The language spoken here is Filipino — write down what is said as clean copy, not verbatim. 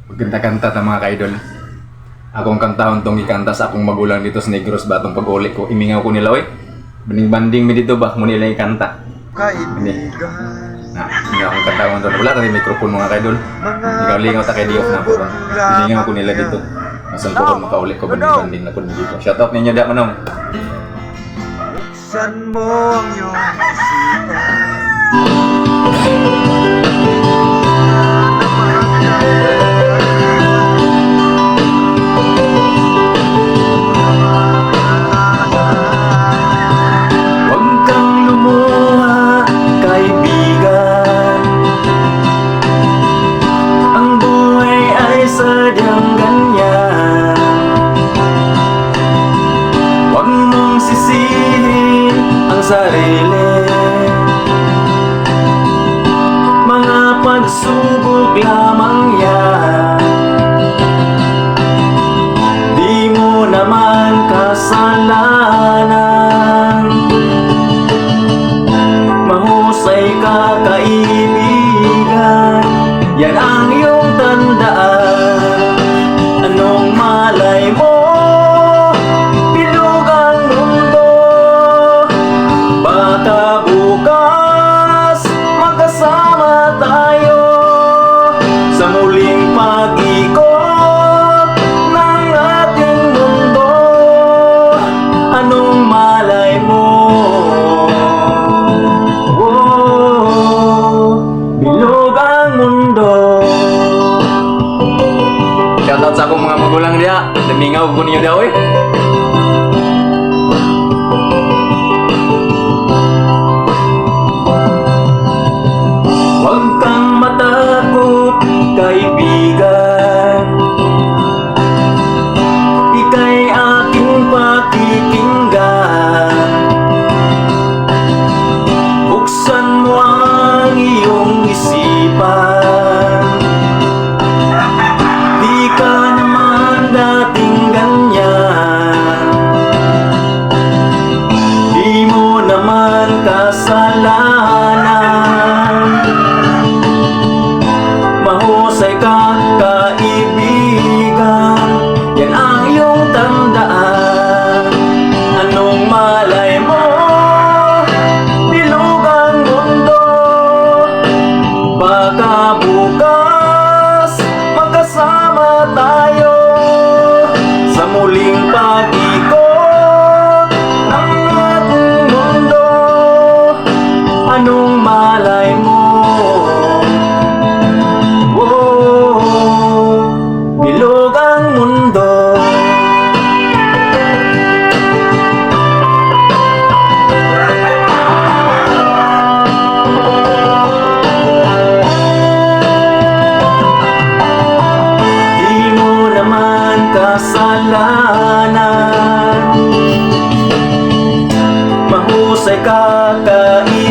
Magkanta-kanta ta mga kaidol. Akong kantahon tong ikanta sa akong magulang dito sa Negros ba itong pag-uli ko. Imingaw ko nila, oy. Banding-banding mi dito ba? Muna nila ikanta. Kaibigan. Hindi akong kantahon doon. Wala tayong mikrofon mga kaidol. Ikaw lingaw ta kay Dios na po. Imingaw ko nila dito. Masan ko kung makauli ko banding-banding na po dito. Shoutout ninyo da manong. Buksan mo ang iyong isipan. Sarili, mga pagsubok lamang yan. Di mo naman kasalanan. Mahusay ka kaibigan, yan ang iyong tandaan. Anong malay mo? Bukas, magkasama tayo sa muling pag-ikot ng ating mundo. Anong malay mo? Oh, bilog ang mundo. Shoutout sa akong mga magulang dia. Damingaw ko niyo daw, eh. Huwag kang matakot, kaibigan. Ika'y aking pakikinggan. Buksan mo ang iyong isipan. Di ka naman dating ganyan. Di mo naman kasalanan. Mahusay ka, kaibigan, yan ang iyong tandaan. Anong malay mo? Bilog ang mundo. Baka bukas, magkasama tayo sa muling pag-ikot ng ating mundo. Anong malay mo? Bilog ang mundo. Di mo naman kasalanan. Mahusay ka, kaibigan.